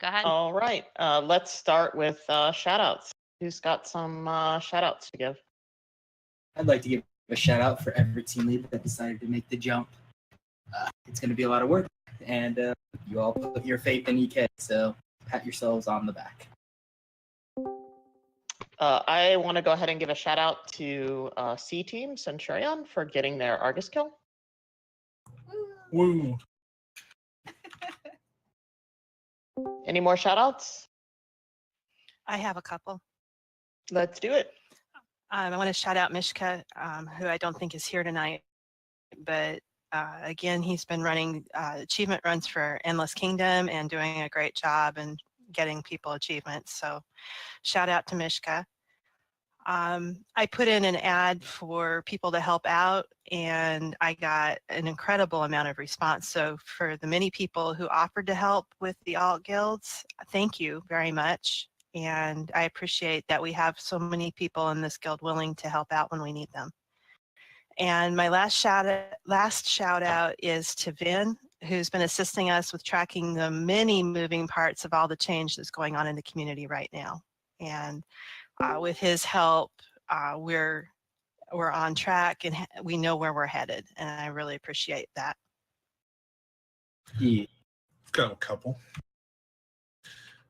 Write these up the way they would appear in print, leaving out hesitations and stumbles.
Go ahead. All right. Let's start with shout-outs. Who's got some shout-outs to give? I'd like to give a shout out for every team lead that decided to make the jump. It's going to be a lot of work, and you all put your faith in EK, so pat yourselves on the back. I want to go ahead and give a shout-out to C Team Centurion for getting their Argus kill. Woo! Any more shout-outs? I have a couple. Let's do it. I want to shout out Mishka, who I don't think is here tonight, but again, he's been running achievement runs for Endless Kingdom and doing a great job and getting people achievements. So shout out to Mishka. I put in an ad for people to help out, and I got an incredible amount of response. So for the many people who offered to help with the alt guilds, thank you very much. And I appreciate that we have so many people in this guild willing to help out when we need them. And my last shout out is to Vin, who's been assisting us with tracking the many moving parts of all the change that's going on in the community right now. And with his help, we're on track and we know where we're headed. And I really appreciate that. I've got a couple.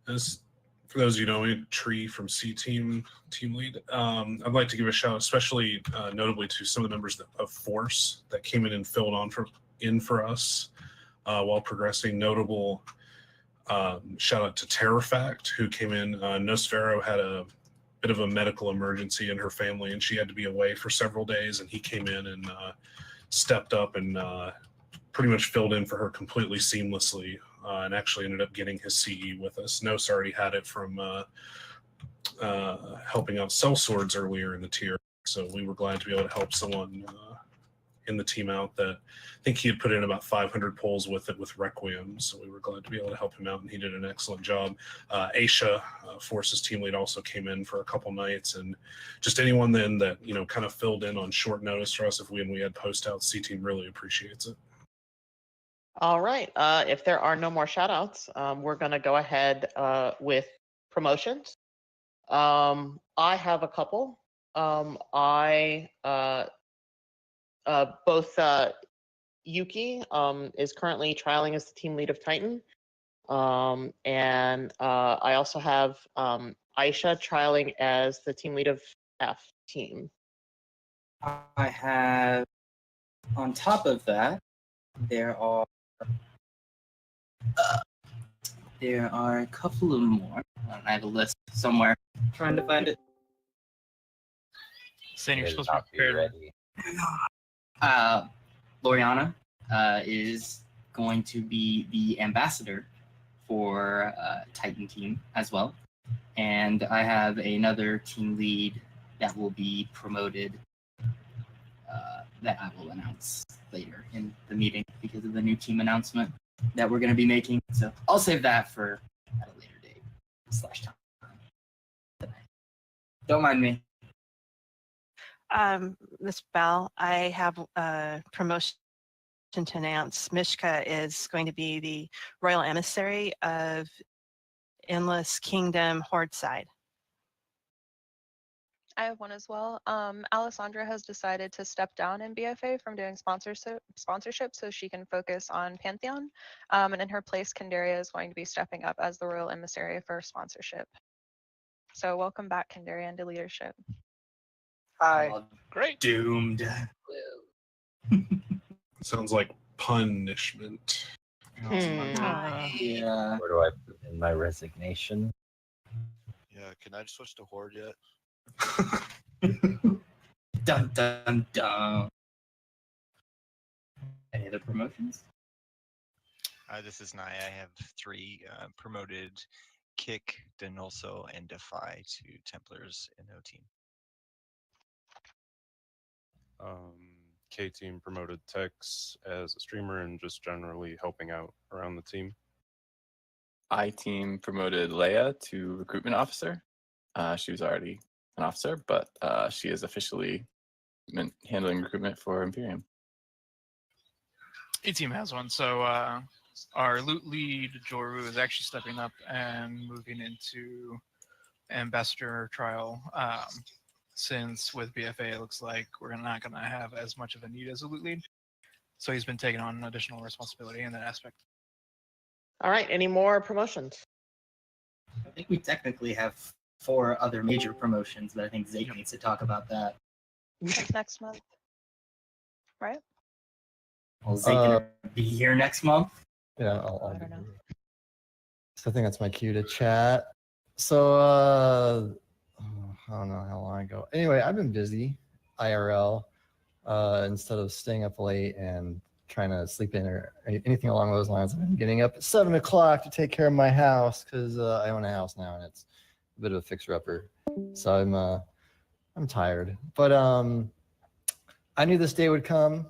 For those of you who know me, Tree from C Team lead. I'd like to give a shout out, especially notably to some of the members of Force that came in and filled in for us while progressing. Notable shout out to Terrafact, who came in. Nosfero had a bit of a medical emergency in her family, and she had to be away for several days, and he came in and stepped up and pretty much filled in for her completely seamlessly. And actually ended up getting his CE with us. Nos already had it from helping out Cell Swords earlier in the tier, so we were glad to be able to help someone in the team out that I think he had put in about 500 polls with it with Requiem, so we were glad to be able to help him out, and he did an excellent job. Aisha, Force's team lead, also came in for a couple nights, and just anyone then that kind of filled in on short notice for us if we had post outs. C Team really appreciates it. All right. If there are no more shout-outs, we're going to go ahead with promotions. I have a couple. Both Yuki is currently trialing as the team lead of Titan. And I also have Aisha trialing as the team lead of F team. I have, on top of that, there are a couple of more. I have a list somewhere. I'm trying to find it. Saying you're supposed to be prepared. Loriana is going to be the ambassador for Titan team as well. And I have another team lead that will be promoted that I will announce later in the meeting because of the new team announcement that we're going to be making. So I'll save that for at a later date /time. Don't mind me. Ms. Bell, I have a promotion to announce. Mishka is going to be the royal emissary of Endless Kingdom Horde side. I have one as well. Alessandra has decided to step down in BFA from doing sponsorship so she can focus on Pantheon. And in her place, Candaria is going to be stepping up as the royal emissary for sponsorship. So welcome back, Candaria, into leadership. Hi. Great. Doomed. Sounds like punishment. Yeah. Where do I put in my resignation? Yeah, can I switch to Horde yet? Dun dun dun. Any other promotions? This is Naya. I have 3 promoted Kick, Denolso, and Defy to Templars in O team. K team promoted Tex as a streamer and just generally helping out around the team. I team promoted Leia to recruitment officer. She was already an officer, but she is officially handling recruitment for Imperium. E team has one, so our loot lead, Joru, is actually stepping up and moving into ambassador trial. Since with BFA, it looks like we're not going to have as much of a need as a loot lead. So he's been taking on additional responsibility in that aspect. All right, any more promotions? I think we technically have 4 other major promotions, but I think Zake needs to talk about that. That's next month, right? Well, Zake gonna be here next month. Yeah, I'll I be don't know. here. So I think that's my cue to chat. So I don't know how long ago. Anyway, I've been busy IRL instead of staying up late and trying to sleep in or anything along those lines. I've been getting up at 7 o'clock to take care of my house because I own a house now and it's a bit of a fixer-upper. So I'm tired. But I knew this day would come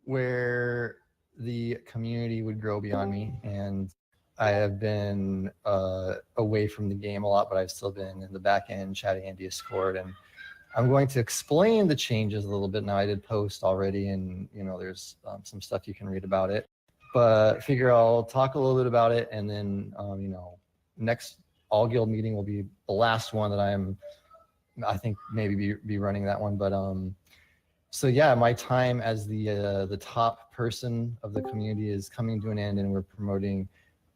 where the community would grow beyond me, and I have been away from the game a lot, but I've still been in the back end chatting in Discord, and I'm going to explain the changes a little bit now. I did post already, and there's some stuff you can read about it, but figure I'll talk a little bit about it, and then next all guild meeting will be the last one that I think maybe be running that one, but so yeah, my time as the top person of the community is coming to an end, and we're promoting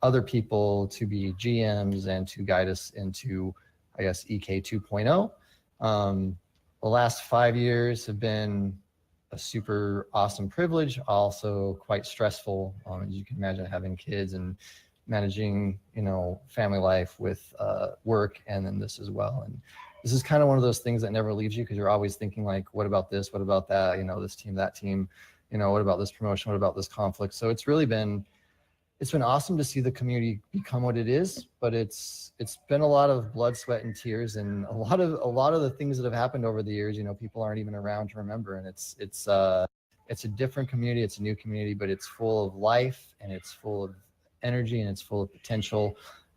other people to be GMs and to guide us into, I guess, EK 2.0. The last 5 years have been a super awesome privilege, also quite stressful. As you can imagine, having kids and managing, family life with work, and then this as well. And this is kind of one of those things that never leaves you because you're always thinking like, what about this? What about that? This team, that team, what about this promotion? What about this conflict? So it's been awesome to see the community become what it is, but it's been a lot of blood, sweat, and tears, and a lot of the things that have happened over the years, people aren't even around to remember. And it's a different community, it's a new community, but it's full of life and it's full of energy and it's full of potential.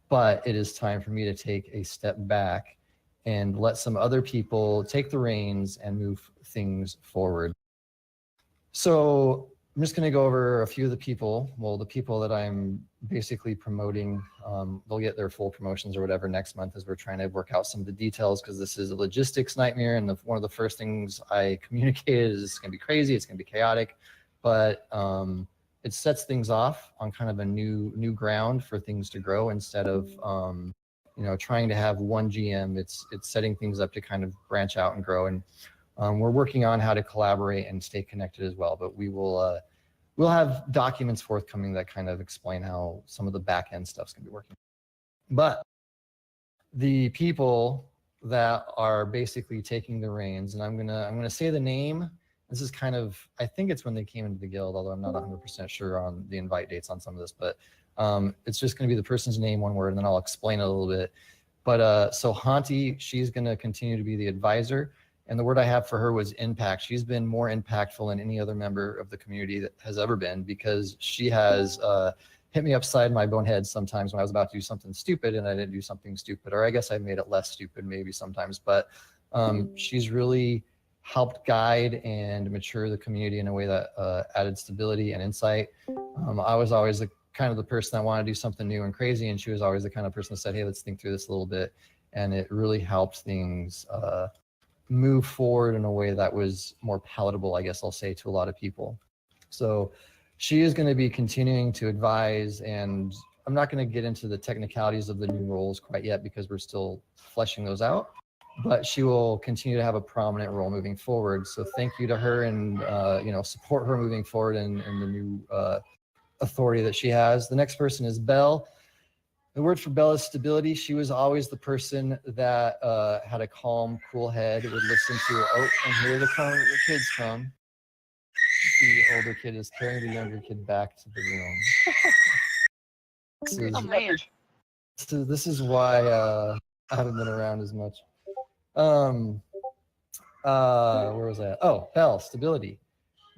But it is time for me to take a step back and let some other people take the reins and move things forward. So I'm just going to go over a few of the people. Well, the people that I'm basically promoting, they'll get their full promotions or whatever next month as we're trying to work out some of the details, because this is a logistics nightmare. And one of the first things I communicated is it's going to be crazy, it's going to be chaotic, but it sets things off on kind of a new ground for things to grow instead of trying to have one GM. It's setting things up to kind of branch out and grow. And we're working on how to collaborate and stay connected as well. But we'll have documents forthcoming that kind of explain how some of the back end stuff's gonna be working. But the people that are basically taking the reins, and I'm gonna say the name. This is kind of, I think it's when they came into the guild, although I'm not 100% sure on the invite dates on some of this, but it's just going to be the person's name, one word, and then I'll explain it a little bit. But so Hanti, she's going to continue to be the advisor. And the word I have for her was impact. She's been more impactful than any other member of the community that has ever been, because she has hit me upside my bonehead sometimes when I was about to do something stupid and I didn't do something stupid, or I guess I made it less stupid maybe sometimes. But she's really helped guide and mature the community in a way that added stability and insight. I was always the kind of the person that wanted to do something new and crazy, and she was always the kind of person that said, hey, let's think through this a little bit. And it really helped things move forward in a way that was more palatable, I guess I'll say, to a lot of people. So she is going to be continuing to advise, and I'm not going to get into the technicalities of the new roles quite yet because we're still fleshing those out, but she will continue to have a prominent role moving forward. So thank you to her, and support her moving forward in the new authority that she has. The next person is Belle. The word for Belle is stability. She was always the person that had a calm, cool head, would listen to, and here the kids come. The older kid is carrying the younger kid back to the room. Oh man. So this is why I haven't been around as much. Where was that? Oh, Belle, stability.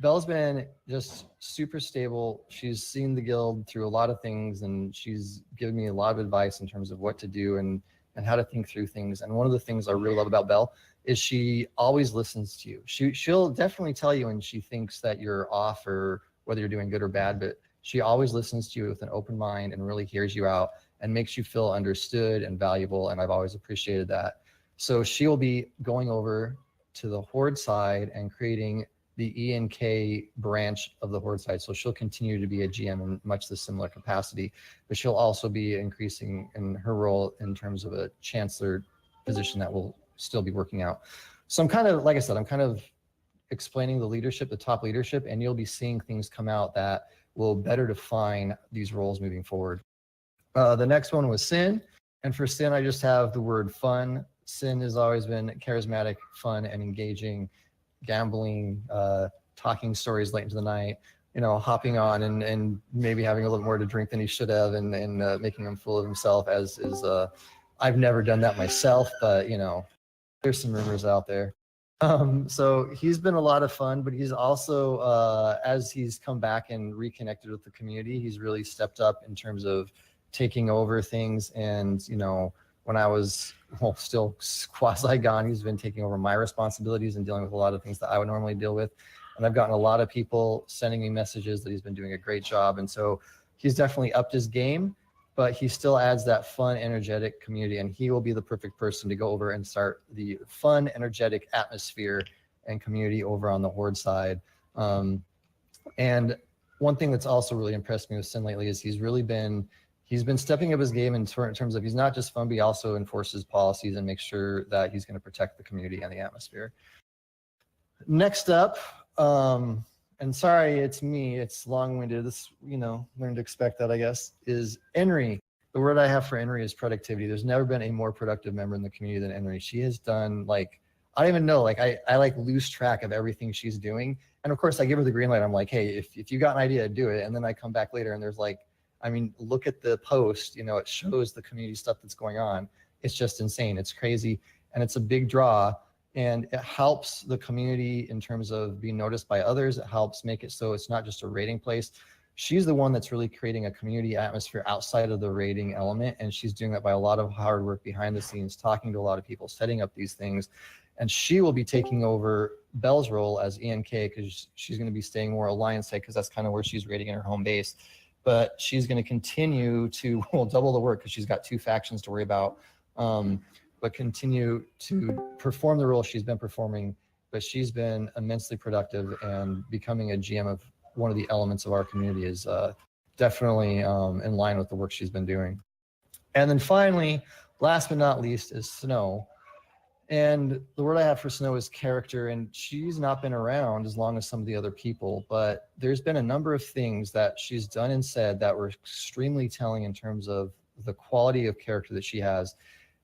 Belle's been just super stable. She's seen the guild through a lot of things, and she's given me a lot of advice in terms of what to do and how to think through things. And one of the things I really love about Belle is she always listens to you. She'll definitely tell you when she thinks that you're off or whether you're doing good or bad, but She always listens to you with an open mind and really hears you out and makes you feel understood and valuable. And I've always appreciated that. So she will be going over to the Horde side and creating the ENK branch of the Horde side. So she'll continue to be a GM in much the similar capacity, but she'll also be increasing in her role in terms of a chancellor position that will still be working out. So I'm kind of, like I said, I'm kind of explaining the leadership, the top leadership, and you'll be seeing things come out that will better define these roles moving forward. The next one was Sin. And for Sin, I just have the word fun. Sin has always been charismatic, fun, and engaging, gambling, talking stories late into the night, hopping on and maybe having a little more to drink than he should have and making him full of himself, as is, I've never done that myself, but, there's some rumors out there. So he's been a lot of fun, but he's also, as he's come back and reconnected with the community, he's really stepped up in terms of taking over things. And, when I was still quasi gone, he's been taking over my responsibilities and dealing with a lot of things that I would normally deal with. And I've gotten a lot of people sending me messages that he's been doing a great job. And so he's definitely upped his game, but he still adds that fun, energetic community. And he will be the perfect person to go over and start the fun, energetic atmosphere and community over on the Horde side. And one thing that's also really impressed me with Sin lately is he's been stepping up his game in terms of, he's not just fun, but he also enforces policies and makes sure that he's going to protect the community and the atmosphere. Next up, and sorry, it's me, it's long-winded, this, learn to expect that, I guess, is Enri. The word I have for Enri is productivity. There's never been a more productive member in the community than Enri. She has done, I don't even know, I lose track of everything she's doing. And of course I give her the green light. I'm like, hey, if you got an idea, do it. And then I come back later and there's look at the post, it shows the community stuff that's going on. It's just insane. It's crazy. And it's a big draw. And it helps the community in terms of being noticed by others. It helps make it so it's not just a raiding place. She's the one that's really creating a community atmosphere outside of the raiding element. And she's doing that by a lot of hard work behind the scenes, talking to a lot of people, setting up these things. And she will be taking over Belle's role as ENK because she's going to be staying more Alliance side because that's kind of where she's raiding in her home base. But she's going to continue to double the work because she's got 2 factions to worry about, but continue to perform the role she's been performing. But she's been immensely productive, and becoming a GM of one of the elements of our community is definitely in line with the work she's been doing. And then finally, last but not least, is Snow. And the word I have for Snow is character, and she's not been around as long as some of the other people, but there's been a number of things that she's done and said that were extremely telling in terms of the quality of character that she has.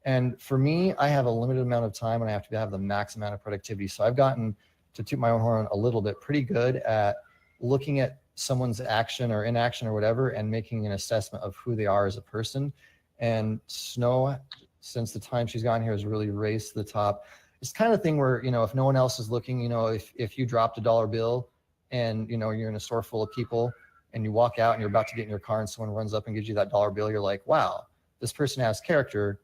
And for me, I have a limited amount of time and I have to have the max amount of productivity. So I've gotten, to toot my own horn a little bit, pretty good at looking at someone's action or inaction or whatever and making an assessment of who they are as a person. And Snow, since the time she's gone here, has really raised to the top. It's the kind of thing where, if no one else is looking, if you dropped a dollar bill and, you're in a store full of people and you walk out and you're about to get in your car and someone runs up and gives you that dollar bill, you're like, wow, this person has character.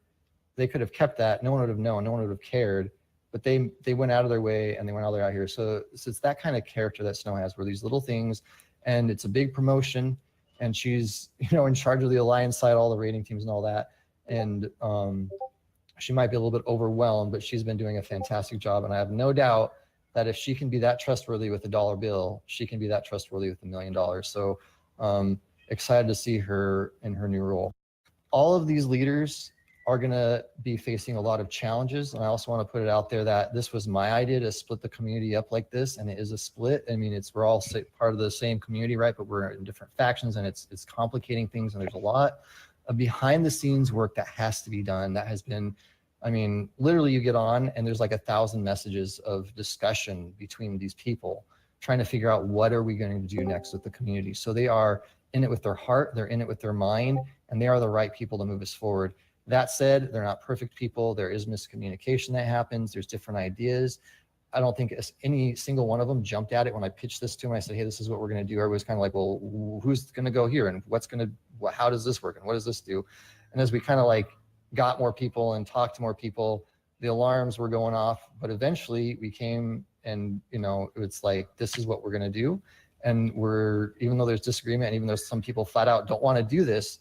They could have kept that. No one would have known. No one would have cared. But they went out of their way and they went all the way out here. So it's that kind of character that Snow has, where these little things, and it's a big promotion, and she's, in charge of the Alliance side, all the rating teams and all that. And she might be a little bit overwhelmed, but she's been doing a fantastic job. And I have no doubt that if she can be that trustworthy with a dollar bill, she can be that trustworthy with $1 million. So excited to see her in her new role. All of these leaders are going to be facing a lot of challenges. And I also want to put it out there that this was my idea to split the community up like this. And it is a split. I mean, we're all part of the same community, right? But we're in different factions, and it's complicating things. And there's a lot of behind the scenes work that has to be done. That has been, literally you get on and there's 1,000 messages of discussion between these people trying to figure out what are we going to do next with the community. So they are in it with their heart, they're in it with their mind, and they are the right people to move us forward. That said, they're not perfect people. There is miscommunication that happens. There's different ideas. I don't think any single one of them jumped at it when I pitched this to them. I said, hey, this is what we're going to do. Everybody's kind of like, well, who's going to go here? And how does this work? And what does this do? And as we kind of got more people and talked to more people, the alarms were going off. But eventually we came and, it's like, this is what we're going to do. And even though there's disagreement, and even though some people flat out don't want to do this,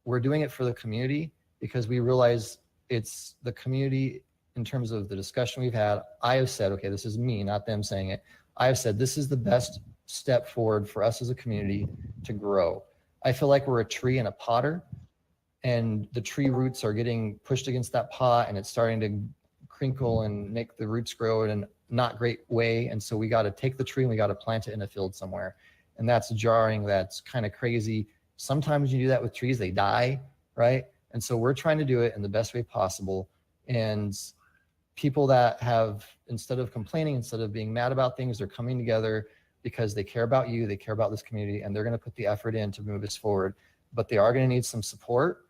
we're doing it for the community because we realize it's the community in terms of the discussion we've had. I have said, okay, this is me, not them saying it. I have said, this is the best step forward for us as a community to grow. I feel like we're a tree in a potter, and the tree roots are getting pushed against that pot, and it's starting to crinkle and make the roots grow in a not great way. And so we got to take the tree and we got to plant it in a field somewhere. And that's jarring. That's kind of crazy. Sometimes you do that with trees, they die, right? And so we're trying to do it in the best way possible. And people that have, instead of complaining, instead of being mad about things, they're coming together because they care about you, they care about this community, and they're going to put the effort in to move us forward. But they are going to need some support.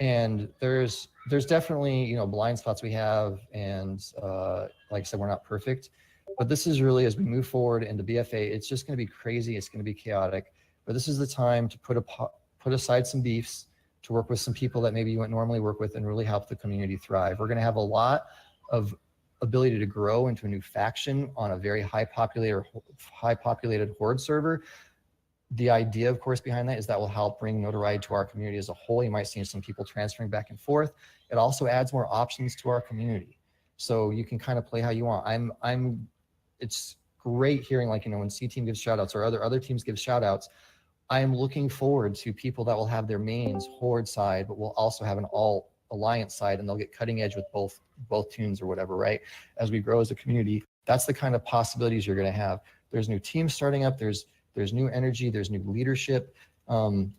And there's definitely, you know, blind spots we have. And like I said, we're not perfect. But this is really, as we move forward into BFA, it's just going to be crazy. It's going to be chaotic. But this is the time to put aside some beefs, to work with some people that maybe you wouldn't normally work with, and really help the community thrive. We're going to have a lot of ability to grow into a new faction on a very high populated Horde server. The idea, of course, behind that is that will help bring notoriety to our community as a whole. You might see some people transferring back and forth. It also adds more options to our community, so you can kind of play how you want. It's great hearing, like, you know, when C team gives shout outs or other teams give shout outs. I am looking forward to people that will have their mains Horde side, but will also have an all Alliance side, and they'll get cutting edge with both tunes or whatever, right? As we grow as a community, that's the kind of possibilities you're going to have. There's new teams starting up. There's new energy. There's new leadership.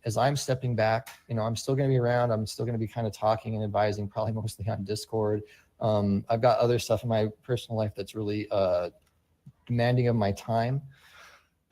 As I'm stepping back, you know, I'm still going to be around. I'm still going to be kind of talking and advising, probably mostly on Discord. I've got other stuff in my personal life that's really demanding of my time.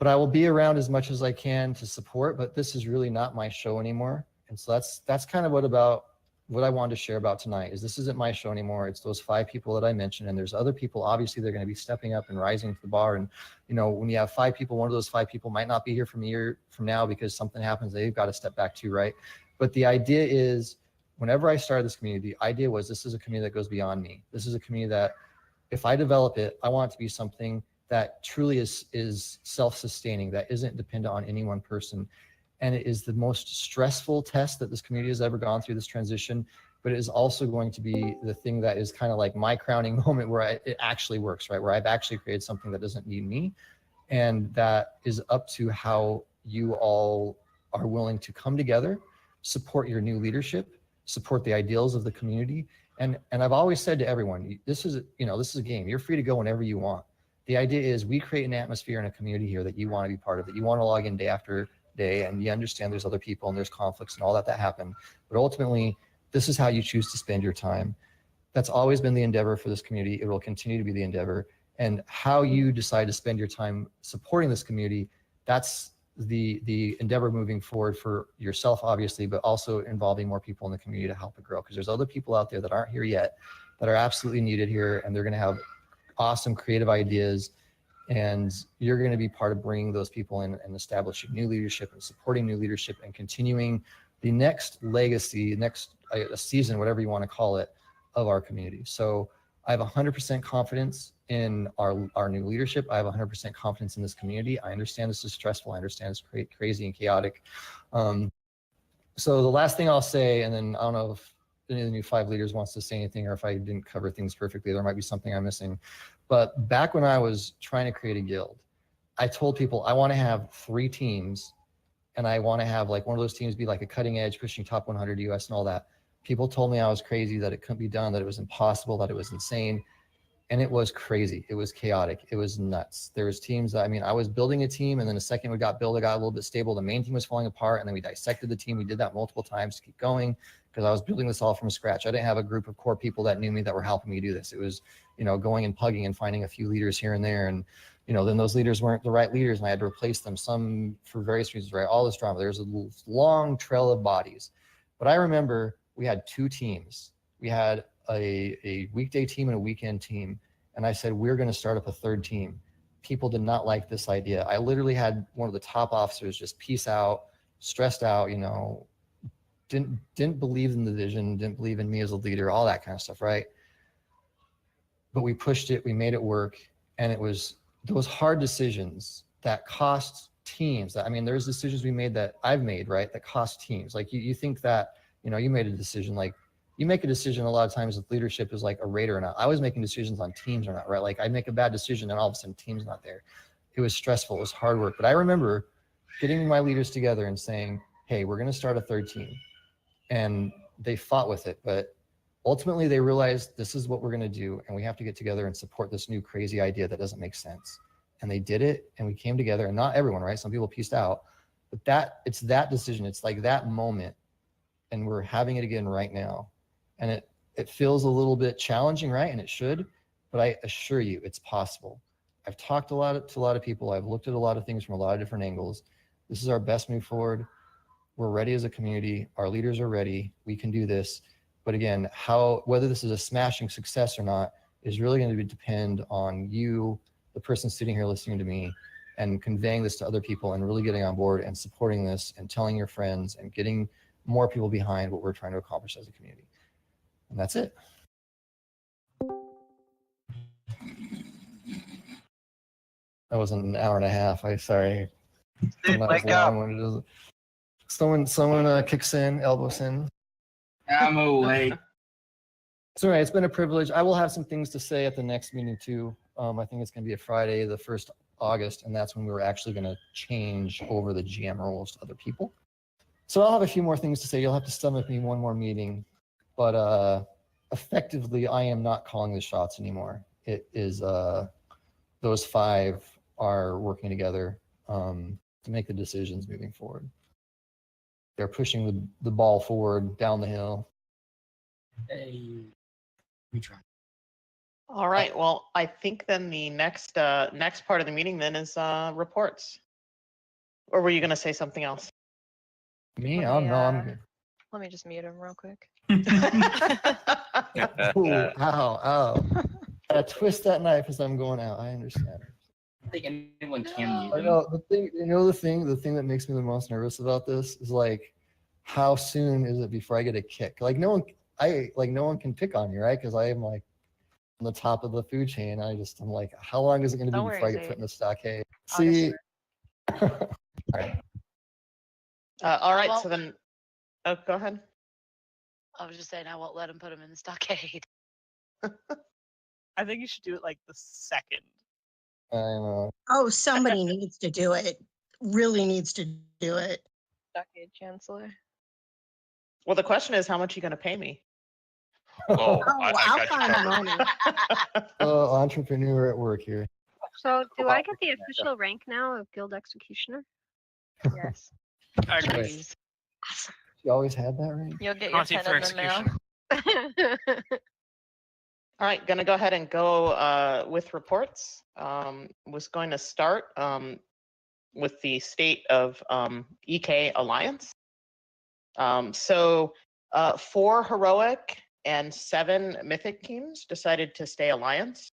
But I will be around as much as I can to support, but this is really not my show anymore. And so that's kind of what I wanted to share about tonight. Is this isn't my show anymore. It's those 5 people that I mentioned, and there's other people, obviously, they're going to be stepping up and rising to the bar. And, you know, when you have 5 people, one of those 5 people might not be here from a year from now because something happens, they've got to step back too, right? But the idea is, whenever I started this community, the idea was this is a community that goes beyond me. This is a community that, if I develop it, I want it to be something that truly is self-sustaining, that isn't dependent on any one person. And it is the most stressful test that this community has ever gone through, this transition, but it is also going to be the thing that is kind of like my crowning moment where it actually works, right? Where I've actually created something that doesn't need me. And that is up to how you all are willing to come together, support your new leadership, support the ideals of the community. And I've always said to everyone, this is a game. You're free to go whenever you want. The idea is we create an atmosphere in a community here that you want to be part of, that you want to log in day after day, and you understand there's other people and there's conflicts and all that happen. But ultimately, this is how you choose to spend your time. That's always been the endeavor for this community. It will continue to be the endeavor. And how you decide to spend your time supporting this community, that's the endeavor moving forward for yourself, obviously, but also involving more people in the community to help it grow. Because there's other people out there that aren't here yet that are absolutely needed here, and they're going to have awesome creative ideas, and you're going to be part of bringing those people in and establishing new leadership and supporting new leadership and continuing the next legacy, next season, whatever you want to call it, of our community. So I have 100% confidence in our new leadership. I have 100% confidence in this community. I understand this is stressful. I understand it's crazy and chaotic. So the last thing I'll say, and then I don't know if any of the new 5 leaders wants to say anything, or if I didn't cover things perfectly, there might be something I'm missing. But back when I was trying to create a guild, I told people I want to have 3 teams, and I want to have like one of those teams be like a cutting edge, pushing top 100 US and all that. People told me I was crazy, that it couldn't be done, that it was impossible, that it was insane. And it was crazy. It was chaotic. It was nuts. There was teams that, I was building a team, and then the second we got built, it got a little bit stable. The main team was falling apart, and then we dissected the team. We did that multiple times to keep going because I was building this all from scratch. I didn't have a group of core people that knew me that were helping me do this. It was, going and plugging and finding a few leaders here and there. And, then those leaders weren't the right leaders, and I had to replace them, some for various reasons, right? All this drama. There's a long trail of bodies. But I remember we had 2 teams. We had a weekday team and a weekend team. And I said, we're going to start up a 3rd team. People did not like this idea. I literally had one of the top officers just peace out, stressed out, didn't believe in the vision, didn't believe in me as a leader, all that kind of stuff, right? But we pushed it, we made it work. And it was those hard decisions that cost teams. I mean, there's decisions we made that I've made, right, that cost teams. Like you think that, you know, you made a decision, like you make a decision a lot of times with leadership is like a rate or not. I was making decisions on teams or not, right? Like I make a bad decision and all of a sudden team's not there. It was stressful, it was hard work. But I remember getting my leaders together and saying, hey, we're going to start a third team. And they fought with it, but ultimately they realized this is what we're going to do. And we have to get together and support this new crazy idea that doesn't make sense. And they did it, and we came together, and not everyone, right? Some people pieced out, but it's that decision. It's like that moment, and we're having it again right now. And it feels a little bit challenging, right? And it should, but I assure you it's possible. I've talked to a lot of people. I've looked at a lot of things from a lot of different angles. This is our best move forward. We're ready as a community. Our leaders are ready. We can do this. But again, whether this is a smashing success or not is really going to depend on you, the person sitting here listening to me, and conveying this to other people and really getting on board and supporting this and telling your friends and getting more people behind what we're trying to accomplish as a community. And that's it. That was an hour and a half. Sorry. Dude, wake up. Someone kicks in, elbows in. I'm awake. It's all right. It's been a privilege. I will have some things to say at the next meeting too. I think it's going to be a Friday, the 1st August, and that's when we're actually going to change over the GM roles to other people. So I'll have a few more things to say. You'll have to stomach me one more meeting, but effectively, I am not calling the shots anymore. It is those 5 are working together to make the decisions moving forward. They're pushing the ball forward down the hill. Hey, we try. All right. Well, I think then the next part of the meeting then is reports. Or were you going to say something else? Me? Let me, I'm good. Let me just mute him real quick. Ooh, ow. Twist that knife as I'm going out. I understand. I think anyone can mute I him. know the thing that makes me the most nervous about this is like, how soon is it before I get a kick? Like no one can pick on you, right? Because I am like on the top of the food chain. I'm like, how long is it going to be Don't before worry, I get Zay. put in the stockade? I'll get See. through All right. All right. Well- So then, oh, go ahead. I was just saying I won't let him put him in the stockade. I think you should do it like the second. I know. Oh, somebody needs to do it. Really needs to do it. Stockade Chancellor. Well, the question is, how much are you going to pay me? Oh, I I'll got you find covered. money. Entrepreneur at work here. So do I get the official rank now of Guild Executioner? Yes. I agree. Please. You always had that, right? You'll get your Conti pen for in the mail. executioner. All right, going to go ahead and go with reports. Was going to start with the state of EK Alliance. So 4 heroic and 7 mythic teams decided to stay Alliance.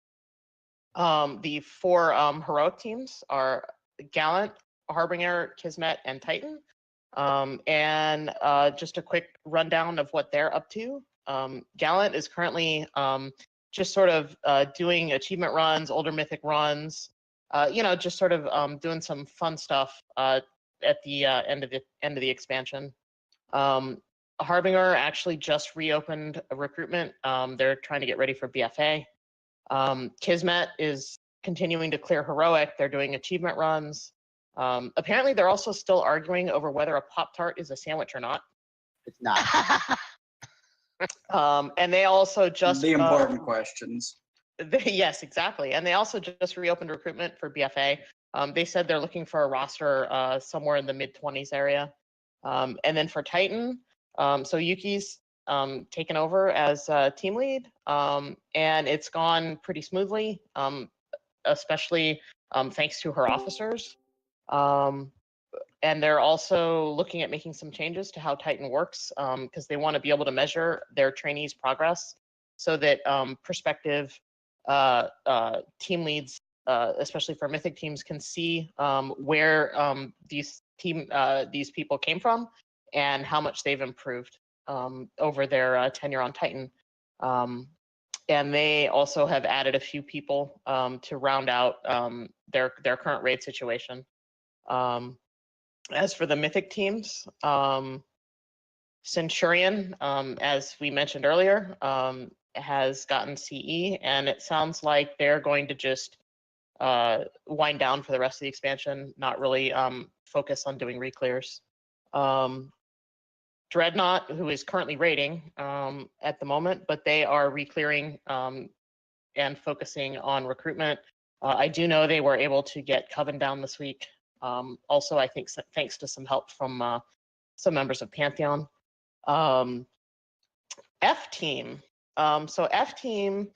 The 4 heroic teams are Gallant, Harbinger, Kismet, and Titan. And just a quick rundown of what they're up to. Gallant is currently just sort of doing achievement runs, older mythic runs, just sort of doing some fun stuff at the end of the expansion. Harbinger actually just reopened a recruitment. They're trying to get ready for BFA. Kismet is continuing to clear heroic. They're doing achievement runs. Apparently, they're also still arguing over whether a Pop-Tart is a sandwich or not. It's not. And they also just the important questions. Yes, exactly. And they also just reopened recruitment for BFA. They said they're looking for a roster somewhere in the mid-20s area. And then for Titan, so Yuki's taken over as team lead, and it's gone pretty smoothly, especially thanks to her officers. And they're also looking at making some changes to how Titan works, because they want to be able to measure their trainees' progress so that prospective team leads, especially for mythic teams, can see where these people came from and how much they've improved over their tenure on Titan. And they also have added a few people to round out their current raid situation. As for the Mythic teams, Centurion, as we mentioned earlier, has gotten CE, and it sounds like they're going to just wind down for the rest of the expansion, not really focus on doing reclears. Dreadnought, who is currently raiding at the moment, but they are reclearing and focusing on recruitment. I do know they were able to get Coven down this week. Also, I think thanks to some help from some members of Pantheon. F Team. So F Team,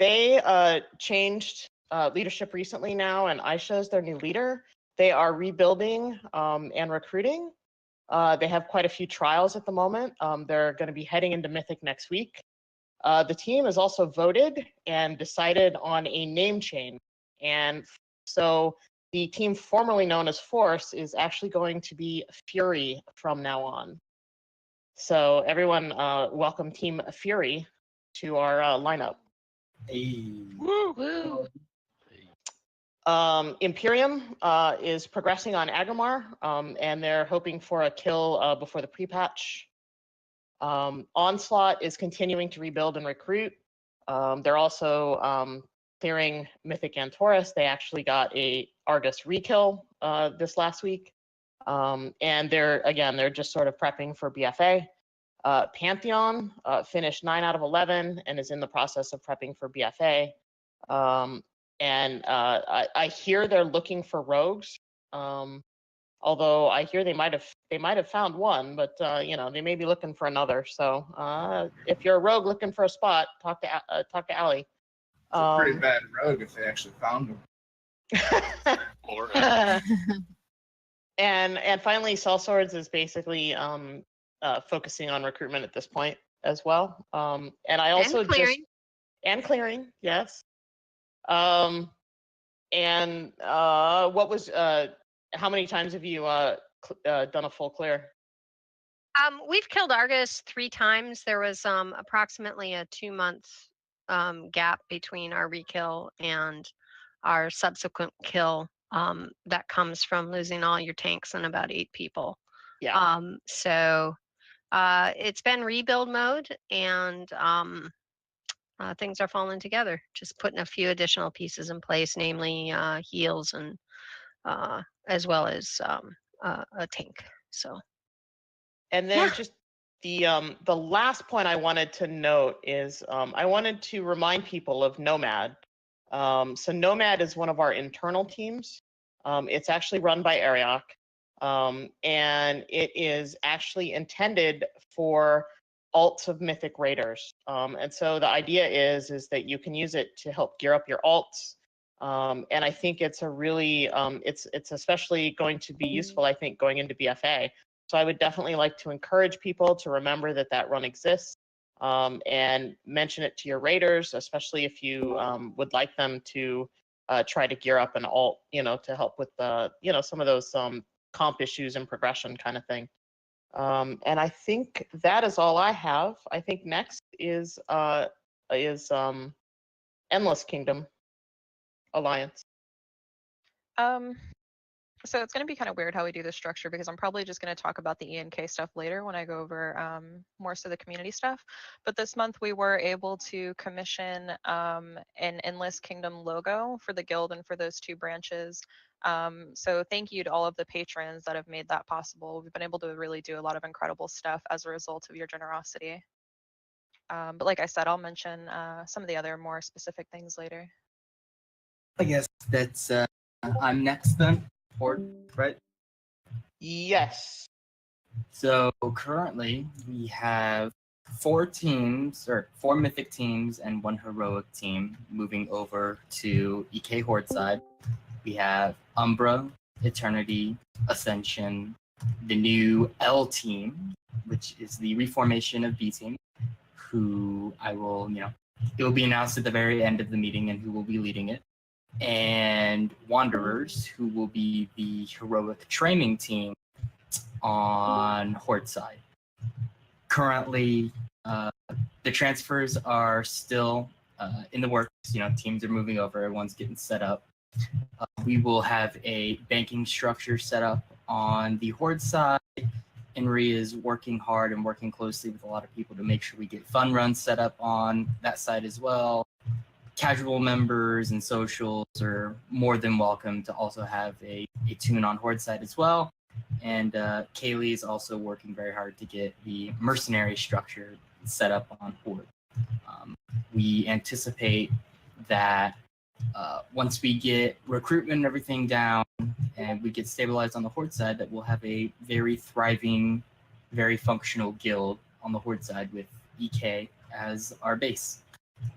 they changed leadership recently now, and Aisha is their new leader. They are rebuilding and recruiting. They have quite a few trials at the moment. They're going to be heading into Mythic next week. The team has also voted and decided on a name change. And so the team formerly known as Force is actually going to be Fury from now on. So everyone, welcome Team Fury to our lineup. Woo! Imperium is progressing on Agamar, and they're hoping for a kill before the pre-patch. Onslaught is continuing to rebuild and recruit. They're also clearing Mythic and Taurus. They actually got a Argus rekill this last week. And they're just sort of prepping for BFA. Pantheon finished 9 out of 11 and is in the process of prepping for BFA. I hear they're looking for rogues. Although I hear they might have found one, but they may be looking for another. So if you're a rogue looking for a spot, talk to Allie. It's a pretty bad rogue if they actually found him. And finally, Cell Swords is basically focusing on recruitment at this point as well. And I also And clearing. Clearing, yes. What was how many times have you done a full clear? We've killed Argus 3 times. There was approximately a 2-month gap between our rekill and our subsequent kill. That comes from losing all your tanks and about 8 people. Yeah. So it's been rebuild mode, and things are falling together. Just putting a few additional pieces in place, namely heals and as well as a tank. So. And then just the last point I wanted to note is I wanted to remind people of Nomad. So Nomad is one of our internal teams. It's actually run by Ariok, and it is actually intended for alts of Mythic Raiders. And so the idea is that you can use it to help gear up your alts. And I think it's a really, it's especially going to be useful, I think, going into BFA. So I would definitely like to encourage people to remember that run exists, and mention it to your raiders, especially if you would like them to try to gear up an alt, to help with the, some of those comp issues and progression kind of thing. And I think that is all I have. I think next is Endless Kingdom Alliance. So it's going to be kind of weird how we do this structure, because I'm probably just going to talk about the E&K stuff later when I go over more so the community stuff. But this month we were able to commission an Endless Kingdom logo for the guild and for those 2 branches. So thank you to all of the patrons that have made that possible. We've been able to really do a lot of incredible stuff as a result of your generosity. But like I said, I'll mention some of the other more specific things later. I guess that's I'm next then. Right? Yes. So currently we have 4 teams, or 4 mythic teams and 1 heroic team moving over to EK Horde side. We have Umbra, Eternity, Ascension, the new L team, which is the reformation of B team, who I will, it will be announced at the very end of the meeting and who will be leading it. And Wanderers, who will be the heroic training team on Horde side. Currently, the transfers are still in the works. Teams are moving over, everyone's getting set up. We will have a banking structure set up on the Horde side. Henry is working hard and working closely with a lot of people to make sure we get fun runs set up on that side as well. Casual members and socials are more than welcome to also have a tune on Horde side as well. And Kaylee is also working very hard to get the mercenary structure set up on Horde. We anticipate that once we get recruitment and everything down and we get stabilized on the Horde side, that we'll have a very thriving, very functional guild on the Horde side with EK as our base.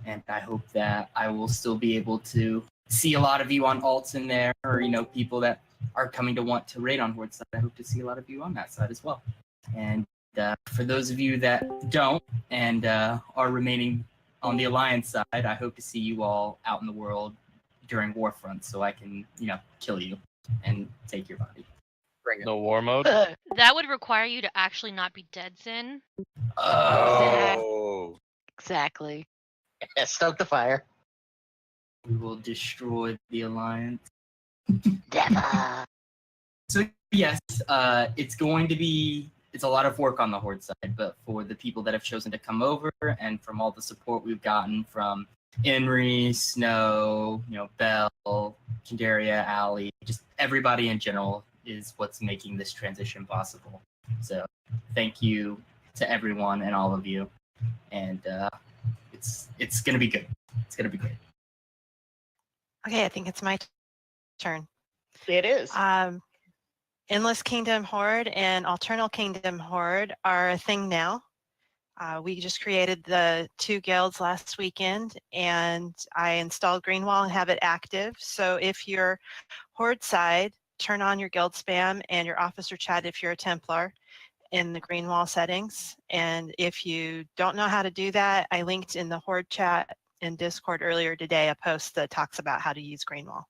And I hope that I will still be able to see a lot of you on alts in there, or people that are coming to want to raid on Horde side. I hope to see a lot of you on that side as well. And for those of you that don't and are remaining on the Alliance side, I hope to see you all out in the world during Warfront, so I can, kill you and take your body. Bring it. No war mode? That would require you to actually not be dead, Zin. Oh. Exactly. Yeah, stoke the fire. We will destroy the Alliance. Never. So yes, it's a lot of work on the Horde side, but for the people that have chosen to come over and from all the support we've gotten from Henry, Snow, Belle, Kindaria, Allie, just everybody in general is what's making this transition possible. So thank you to everyone and all of you. And it's gonna be good. It's gonna be great. Okay, I think it's my turn. It is. Endless Kingdom Horde and Alternal Kingdom Horde are a thing now. We just created the 2 guilds last weekend, and I installed Greenwall and have it active. So if you're Horde side, turn on your guild spam and your officer chat if you're a Templar in the Greenwall settings. And if you don't know how to do that, I linked in the Horde chat in Discord earlier today a post that talks about how to use Greenwall.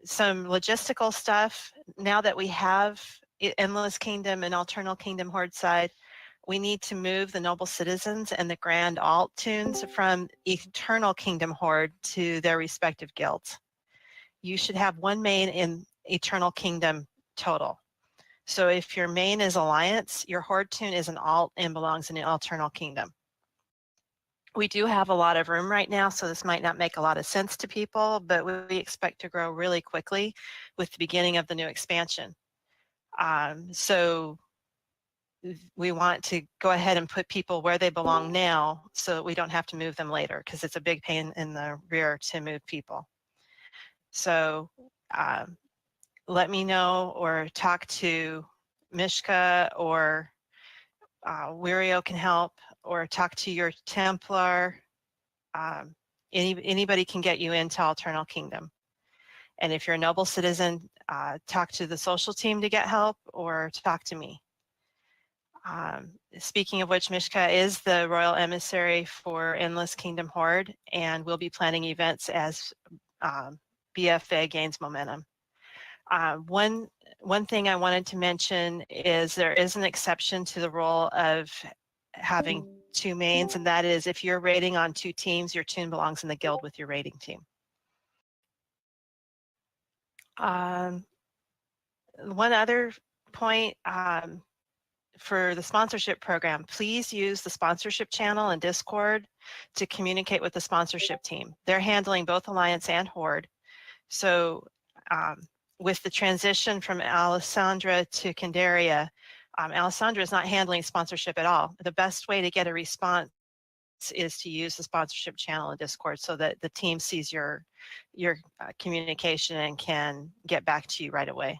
Some logistical stuff. Now that we have Endless Kingdom and Alternal Kingdom Horde side, we need to move the Noble Citizens and the Grand Alt tunes from Eternal Kingdom Horde to their respective guilds. You should have 1 main in Eternal Kingdom total. So if your main is Alliance, your Horde tune is an alt and belongs in the Alternal Kingdom. We do have a lot of room right now, so this might not make a lot of sense to people, but we expect to grow really quickly with the beginning of the new expansion. So we want to go ahead and put people where they belong now so that we don't have to move them later, because it's a big pain in the rear to move people. So let me know or talk to Mishka, or Wirio can help, or talk to your Templar. Anybody can get you into Alternal Kingdom. And if you're a Noble Citizen, talk to the social team to get help, or talk to me. Speaking of which, Mishka is the Royal Emissary for Endless Kingdom Horde, and we'll be planning events as BFA gains momentum. One thing I wanted to mention is there is an exception to the rule of having 2 mains, and that is if you're raiding on 2 teams, your tune belongs in the guild with your raiding team. One other point, for the sponsorship program, please use the sponsorship channel in Discord to communicate with the sponsorship team. They're handling both Alliance and Horde. So with the transition from Alessandra to Kindaria, Alessandra is not handling sponsorship at all. The best way to get a response is to use the sponsorship channel in Discord so that the team sees your communication and can get back to you right away.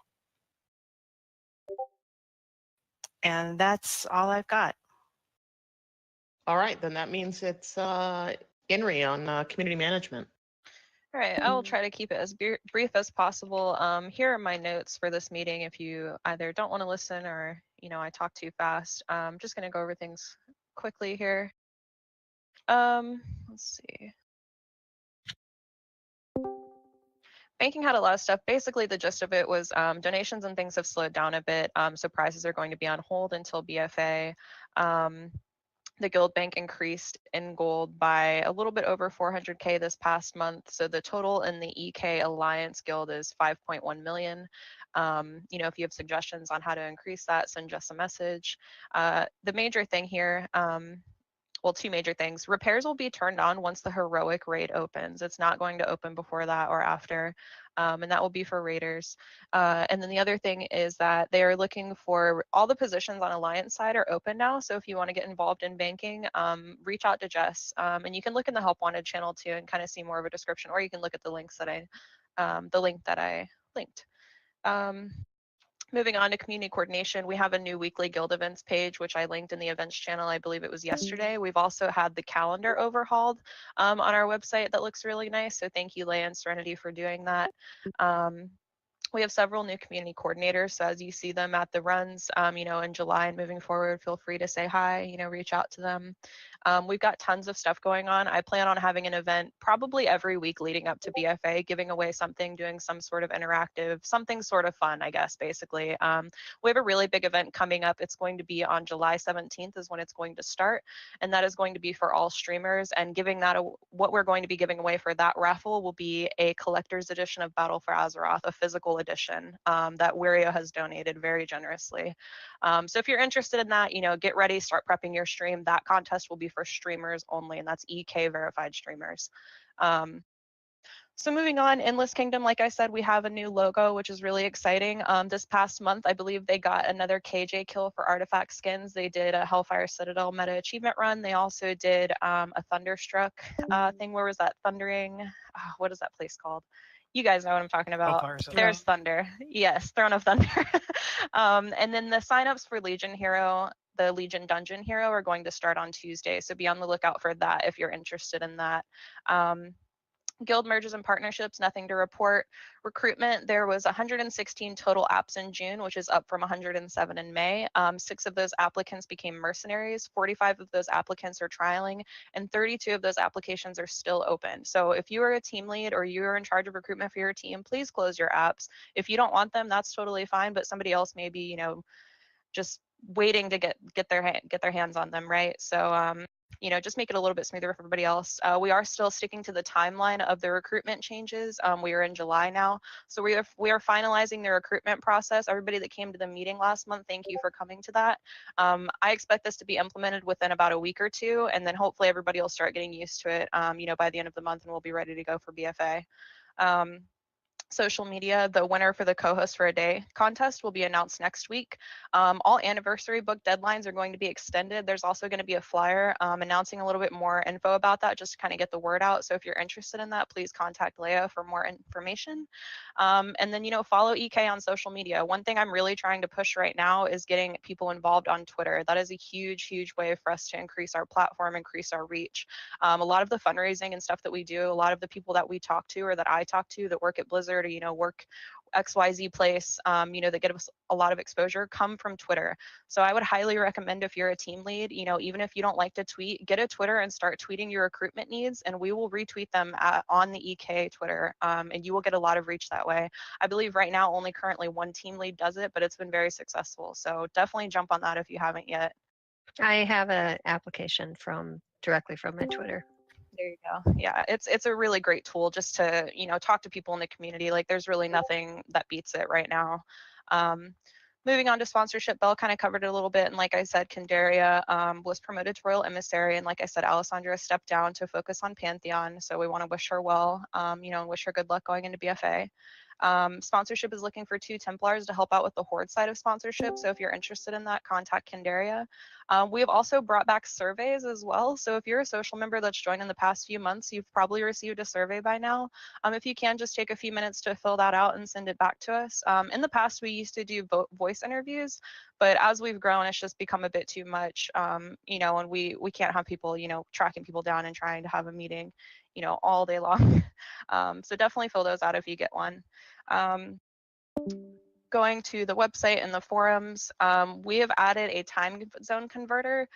And that's all I've got. All right, then that means it's Henry on community management. All right, I will try to keep it as brief as possible. Here are my notes for this meeting if you either don't want to listen or, I talk too fast. I'm just going to go over things quickly here. Let's see. Banking had a lot of stuff. Basically, the gist of it was donations and things have slowed down a bit. So prices are going to be on hold until BFA. The guild bank increased in gold by a little bit over 400K this past month. So the total in the EK Alliance guild is 5.1 million. You know, if you have suggestions on how to increase that, send us a message. The major thing here, well, two major things. Repairs will be turned on once the heroic raid opens. It's not going to open before that or after, and that will be for raiders. And then the other thing is that they are looking for all the positions on Alliance side are open now. So if you want to get involved in banking, reach out to Jess, and you can look in the Help Wanted channel too and kind of see more of a description, or you can look at the links that the link that I linked. Moving on to community coordination, we have a new weekly guild events page, which I linked in the events channel. I believe it was yesterday. We've also had the calendar overhauled on our website that looks really nice. So thank you, Leia and Serenity, for doing that. We have several new community coordinators. So as you see them at the runs, you know, in July and moving forward, feel free to say hi, you know, reach out to them. We've got tons of stuff going on. I plan on having an event probably every week leading up to BFA, giving away something, doing some sort of interactive, something sort of fun, I guess, basically. We have a really big event coming up. It's going to be on July 17th is when it's going to start. And that is going to be for all streamers. And giving that, what we're going to be giving away for that raffle will be a collector's edition of Battle for Azeroth, a physical edition that Wario has donated very generously. So if you're interested in that, you know, get ready, start prepping your stream. That contest will be for streamers only, and that's EK verified streamers. So moving on, Endless Kingdom, like I said, we have a new logo, which is really exciting. This past month, I believe they got another KJ kill for artifact skins. They did a Hellfire Citadel meta achievement run. They also did a Thunderstruck thing. Where was that? Thundering, what is that place called? You guys know what I'm talking about. There's Thunder. Yes, Throne of Thunder. And then the signups for Legion Hero, the Legion Dungeon Hero, are going to start on Tuesday. So be on the lookout for that if you're interested in that. Guild merges and partnerships, nothing to report. Recruitment, there was 116 total apps in June, which is up from 107 in May. 6 of those applicants became mercenaries, 45 of those applicants are trialing, and 32 of those applications are still open. So if you are a team lead or you are in charge of recruitment for your team, please close your apps. If you don't want them, that's totally fine, but somebody else may be, you know, just waiting to get their hands on them, right? So you know, just make it a little bit smoother for everybody else. We are still sticking to the timeline of the recruitment changes. We are in July now, so we are finalizing the recruitment process. Everybody that came to the meeting last month, thank you for coming to that. I expect this to be implemented within about a week or two, and then hopefully everybody will start getting used to it, you know, by the end of the month, and we'll be ready to go for BFA. Social media, the winner for the co-host for a day contest will be announced next week. All anniversary book deadlines are going to be extended. There's also going to be a flyer announcing a little bit more info about that, just to kind of get the word out. So if you're interested in that, please contact Leia for more information. And then, you know, follow EK on social media. One thing I'm really trying to push right now is getting people involved on Twitter. That is a huge, huge way for us to increase our platform, increase our reach. A lot of the fundraising and stuff that we do, a lot of the people that we talk to or that I talk to that work at Blizzard, or, you know, work XYZ place, you know, that get us a lot of exposure, come from Twitter. So I would highly recommend, if you're a team lead, you know, even if you don't like to tweet, get a Twitter and start tweeting your recruitment needs, and we will retweet them on the EK Twitter, and you will get a lot of reach that way. I believe right now only currently one team lead does it, but it's been very successful. So definitely jump on that if you haven't yet. I have an application directly from my Twitter. There you go. Yeah, it's a really great tool just to, you know, talk to people in the community. Like, there's really nothing that beats it right now. Moving on to sponsorship, Belle kind of covered it a little bit. And like I said, Candaria was promoted to Royal Emissary. And like I said, Alessandra stepped down to focus on Pantheon. So we want to wish her well, you know, and wish her good luck going into BFA. Sponsorship is looking for 2 Templars to help out with the Horde side of sponsorship. So if you're interested in that, contact Candaria. We have also brought back surveys as well. So if you're a social member that's joined in the past few months, you've probably received a survey by now. If you can, just take a few minutes to fill that out and send it back to us. In the past, we used to do voice interviews, but as we've grown, it's just become a bit too much, you know, and we can't have people, you know, tracking people down and trying to have a meeting, you know, all day long. So definitely fill those out if you get one. Going to the website and the forums, we have added a time zone converter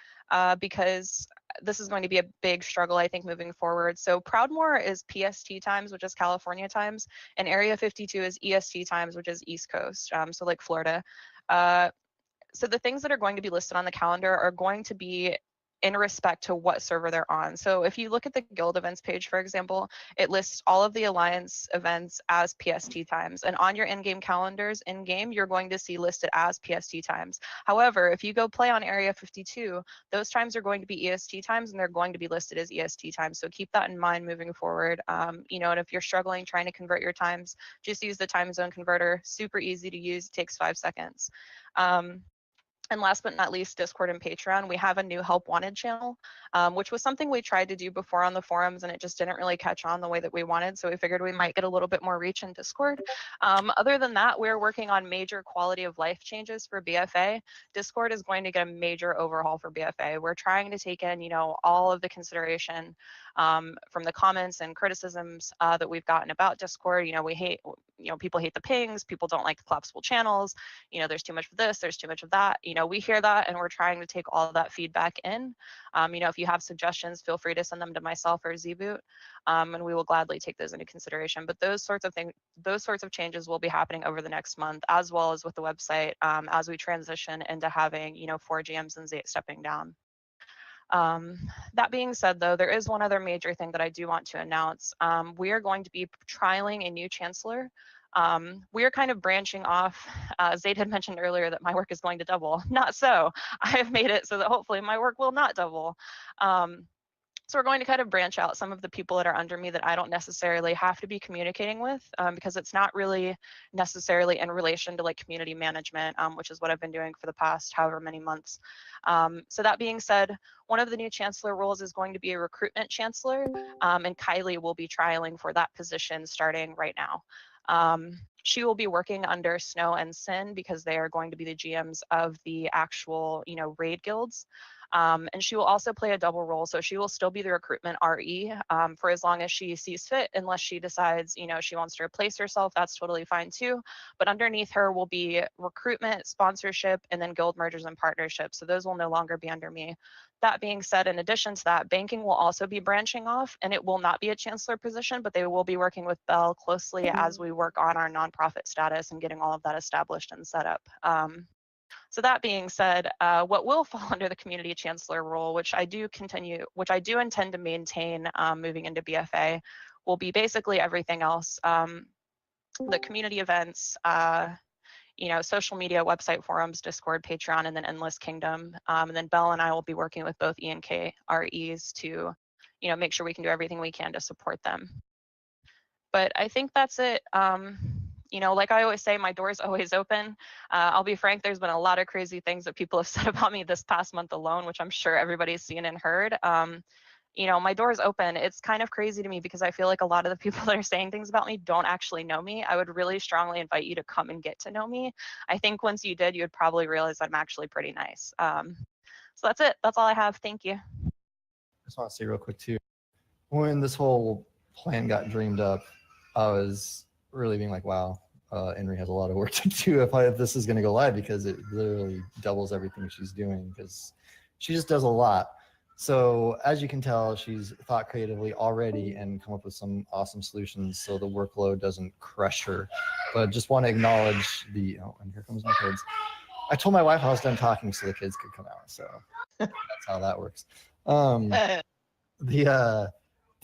because this is going to be a big struggle, I think, moving forward. So Proudmoore is PST times, which is California times, and Area 52 is EST times, which is East Coast, so like Florida. So the things that are going to be listed on the calendar are going to be in respect to what server they're on. So if you look at the guild events page, for example, it lists all of the alliance events as PST times, and on your in-game calendars in-game, you're going to see listed as PST times. However, if you go play on Area 52, those times are going to be EST times, and they're going to be listed as EST times. So keep that in mind moving forward. You know, and if you're struggling trying to convert your times, just use the time zone converter. Super easy to use, takes 5 seconds. And last but not least, Discord and Patreon. We have a new Help Wanted channel, which was something we tried to do before on the forums, and it just didn't really catch on the way that we wanted. So we figured we might get a little bit more reach in Discord. Other than that, we're working on major quality of life changes for BFA. Discord is going to get a major overhaul for BFA. We're trying to take in, you know, all of the consideration from the comments and criticisms that we've gotten about Discord. You know, people hate the pings, people don't like the collapsible channels, you know, there's too much of this, there's too much of that. You know, we hear that, and we're trying to take all of that feedback in. You know, if you have suggestions, feel free to send them to myself or Zboot, and we will gladly take those into consideration. But those sorts of changes will be happening over the next month, as well as with the website, as we transition into having, you know, 4 GMs and Zate stepping down. That being said, though, there is one other major thing that I do want to announce. We are going to be trialing a new chancellor. We are kind of branching off. Zaid had mentioned earlier that my work is going to double. Not so. I have made it so that hopefully my work will not double. So we're going to kind of branch out some of the people that are under me that I don't necessarily have to be communicating with, because it's not really necessarily in relation to like community management, which is what I've been doing for the past however many months. So that being said, one of the new chancellor roles is going to be a recruitment chancellor, and Kylie will be trialing for that position starting right now. She will be working under Snow and Sin because they are going to be the GMs of the actual, you know, raid guilds. And she will also play a double role. So she will still be the recruitment RE for as long as she sees fit, unless she decides, you know, she wants to replace herself. That's totally fine too. But underneath her will be recruitment, sponsorship, and then guild mergers and partnerships. So those will no longer be under me. That being said, in addition to that, banking will also be branching off, and it will not be a chancellor position, but they will be working with Belle closely as we work on our nonprofit status and getting all of that established and set up. So that being said, what will fall under the community chancellor role, which I do intend to maintain moving into BFA, will be basically everything else. The community events, you know, social media, website, forums, Discord, Patreon, and then Endless Kingdom. And then Belle and I will be working with both E and K REs to, you know, make sure we can do everything we can to support them. But I think that's it. You know, like I always say, my door's always open. I'll be frank, there's been a lot of crazy things that people have said about me this past month alone, which I'm sure everybody's seen and heard. You know, my door is open. It's kind of crazy to me because I feel like a lot of the people that are saying things about me don't actually know me. I would really strongly invite you to come and get to know me. I think once you did, you would probably realize I'm actually pretty nice. So that's it. That's all I have. Thank you. I just want to say real quick too, when this whole plan got dreamed up, I was really being like, wow, Henry has a lot of work to do if this is going to go live, because it literally doubles everything she's doing, because she just does a lot. So as you can tell, she's thought creatively already and come up with some awesome solutions so the workload doesn't crush her. But just want to acknowledge the, oh, and here comes my kids. I told my wife I was done talking so the kids could come out. So that's how that works.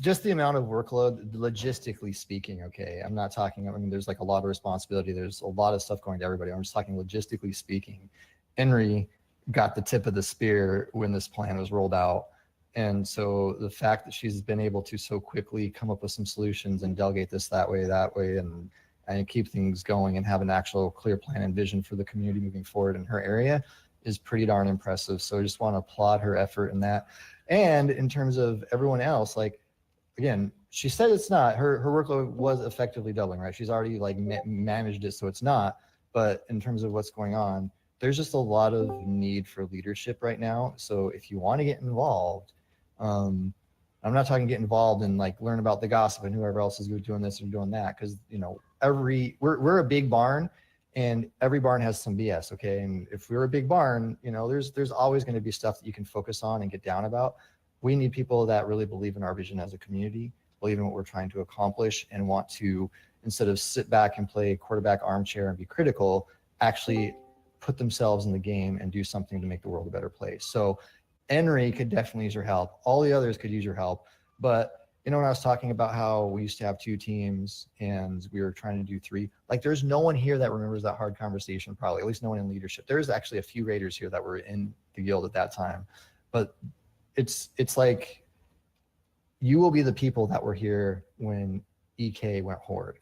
Just the amount of workload, logistically speaking, okay, I'm not talking, I mean, there's like a lot of responsibility. There's a lot of stuff going to everybody. I'm just talking logistically speaking. Henry got the tip of the spear when this plan was rolled out. And so the fact that she's been able to so quickly come up with some solutions and delegate this that way, and keep things going and have an actual clear plan and vision for the community moving forward in her area is pretty darn impressive. So I just want to applaud her effort in that. And in terms of everyone else, like, again, she said it's not, her workload was effectively doubling, right? She's already like managed it, so it's not. But in terms of what's going on, there's just a lot of need for leadership right now. So if you want to get involved, I'm not talking get involved and like learn about the gossip and whoever else is doing this or doing that, because you know, we're a big barn, and every barn has some BS, okay? And if we're a big barn, you know, there's always going to be stuff that you can focus on and get down about. We need people that really believe in our vision as a community, believe in what we're trying to accomplish, and want to, instead of sit back and play quarterback armchair and be critical, actually put themselves in the game and do something to make the world a better place. So Henry could definitely use your help. All the others could use your help. But when I was talking about how we used to have 2 teams and we were trying to do 3, like there's no one here that remembers that hard conversation, probably, at least no one in leadership. There's actually a few raiders here that were in the guild at that time. But it's like you will be the people that were here when EK went horde,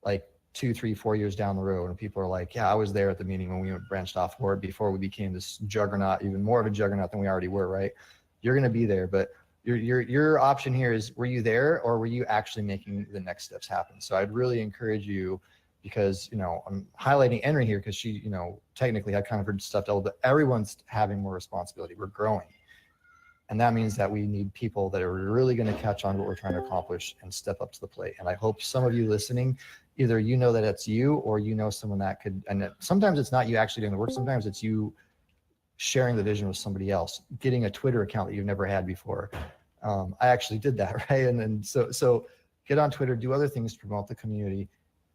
like 2, 3, 4 years down the road, and people are like, yeah, I was there at the meeting when we branched off horde before we became this juggernaut, even more of a juggernaut than we already were, right? You're going to be there, but your option here is, were you there or were you actually making the next steps happen? So I'd really encourage you, because I'm highlighting Henry here because she technically had kind of her stuff doubled, but everyone's having more responsibility. We're growing. And that means that we need people that are really going to catch on what we're trying to accomplish and step up to the plate. And I hope some of you listening, either that it's you or someone that could, and sometimes it's not you actually doing the work. Sometimes it's you sharing the vision with somebody else, getting a Twitter account that you've never had before. I actually did that, right? And so get on Twitter, do other things to promote the community.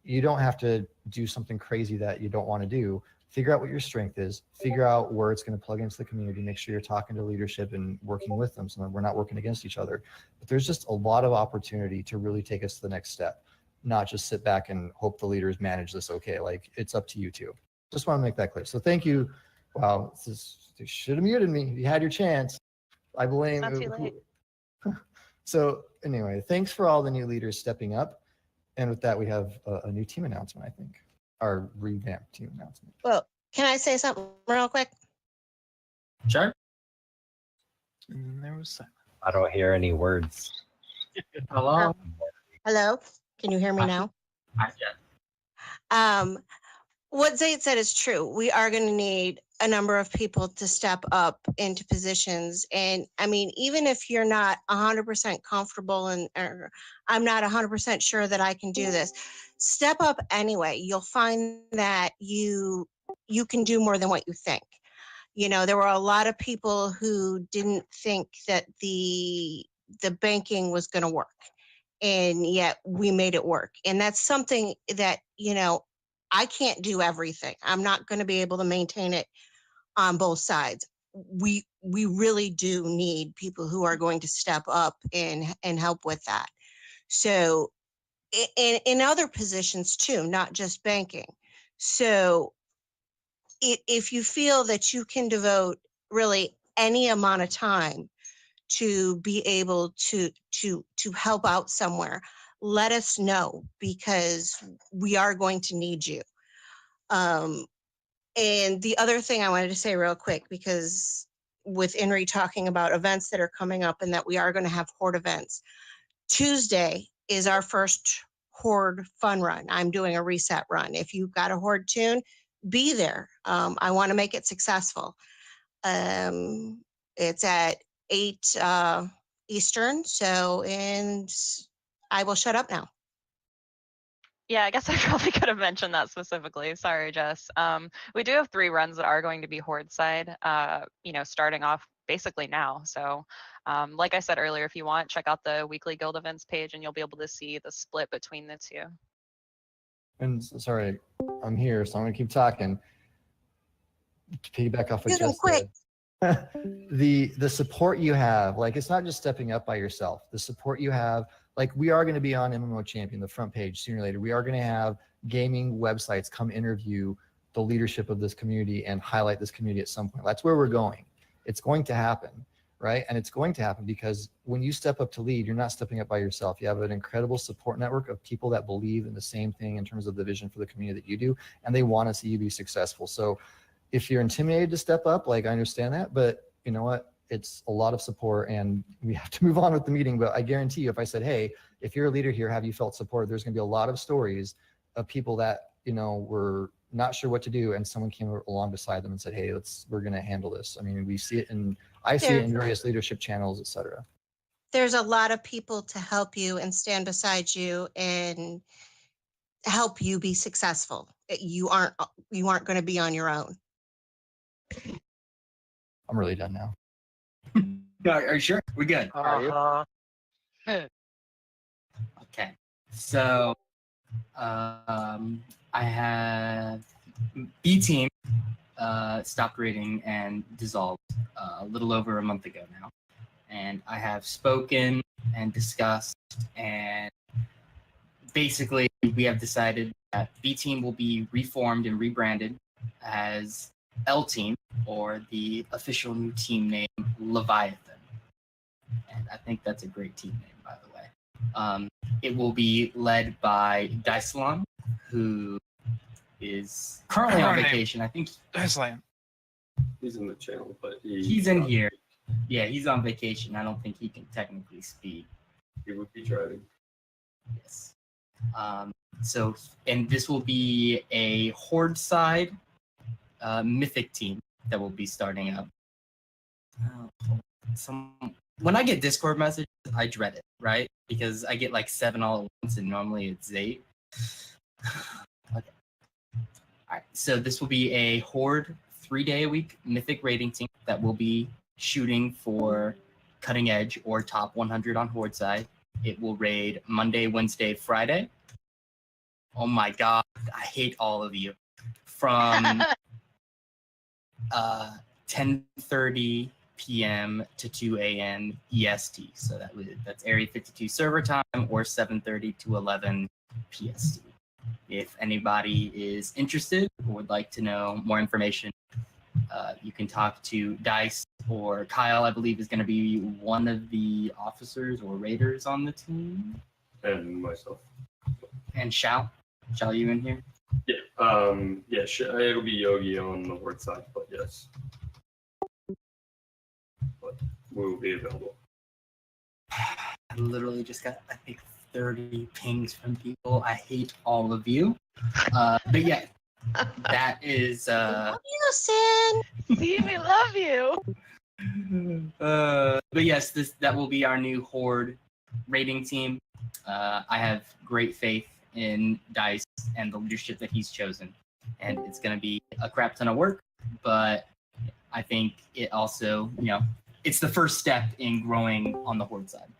You don't have to do something crazy that you don't want to do. Figure out what your strength is, figure out where it's going to plug into the community, make sure you're talking to leadership and working with them so that we're not working against each other. But there's just a lot of opportunity to really take us to the next step, not just sit back and hope the leaders manage this okay. Like, it's up to you too. Just want to make that clear. So thank you. Wow, you should have muted me. You had your chance. I blame. Not too late. So anyway, thanks for all the new leaders stepping up. And with that, we have a new team announcement, I think. Our revamped team announcement. Well, can I say something real quick? Sure. And there was silence. I don't hear any words. Hello. Hello? Can you hear me now? What Zaid said is true. We are going to need a number of people to step up into positions. And I mean, even if you're not 100% comfortable or I'm not 100% sure that I can do this, step up anyway. You'll find that you can do more than what you think. There were a lot of people who didn't think that the banking was going to work. And yet we made it work. And that's something that, I can't do everything. I'm not going to be able to maintain it on both sides. We really do need people who are going to step up and help with that. So in other positions too, not just banking. So if you feel that you can devote really any amount of time to be able to help out somewhere, let us know, because we are going to need you. And the other thing I wanted to say real quick, because with Inri talking about events that are coming up and that we are going to have horde events, Tuesday is our first horde fun run. I'm doing a reset run. If you've got a horde tune, be there. I want to make it successful. It's at 8 Eastern. And I will shut up now. Yeah, I guess I probably could have mentioned that specifically. Sorry, Jess. We do have 3 runs that are going to be horde side, starting off basically now. So like I said earlier, if you want, check out the weekly guild events page and you'll be able to see the split between the 2. And sorry, I'm here, so I'm going to keep talking. To piggyback off what Jess said. The support you have, like, it's not just stepping up by yourself. The support you have, like, we are going to be on MMO Champion, the front page, sooner or later. We are going to have gaming websites come interview the leadership of this community and highlight this community at some point. That's where we're going. It's going to happen, right? And it's going to happen because when you step up to lead, you're not stepping up by yourself. You have an incredible support network of people that believe in the same thing in terms of the vision for the community that you do, and they want to see you be successful. So if you're intimidated to step up, like, I understand that, but you know what? It's a lot of support and we have to move on with the meeting. But I guarantee you, if I said, hey, if you're a leader here, have you felt supported? There's going to be a lot of stories of people that, were not sure what to do. And someone came along beside them and said, hey, we're going to handle this. I mean, we see it I see it in various leadership channels, et cetera. There's a lot of people to help you and stand beside you and help you be successful. You aren't going to be on your own. I'm really done now. Are you sure? We're good. Okay. So I have B team. stopped raiding and dissolved a little over a month ago now. And I have spoken and discussed, and basically we have decided that B Team will be reformed and rebranded as L Team, or the official new team name, Leviathan. And I think that's a great team name, by the way. It will be led by Dysalon, who is currently on vacation. I think Dysalon. He's in the channel, but he's in here. Yeah, he's on vacation. I don't think he can technically speak. He would be driving. Yes. So, and this will be a Horde side mythic team that will be starting up. When I get Discord messages, I dread it, right? Because I get like 7 all at once, and normally it's 8. Okay. All right. So this will be a Horde 3-day-a-week mythic raiding team that will be shooting for cutting edge or top 100 on Horde side. It will raid Monday, Wednesday, Friday. Oh my god, I hate all of you. From 10:30 p.m. to 2 a.m. EST. So that's Area 52 server time, or 7:30 to 11 PST. If anybody is interested or would like to know more information, you can talk to Dice, or Kyle, I believe, is going to be one of the officers or raiders on the team. And myself. And Shao, you in here? Yeah. Yeah. It'll be Yogi on the Horde side, but yes. But we will be available. I literally just got, I think, 30 pings from people. I hate all of you. But yeah, that is. Love you, Sin. See, we love you. But yes, that will be our new Horde raiding team. I have great faith in Dice and the leadership that he's chosen, and it's going to be a crap ton of work, but I think it also, it's the first step in growing on the Horde side.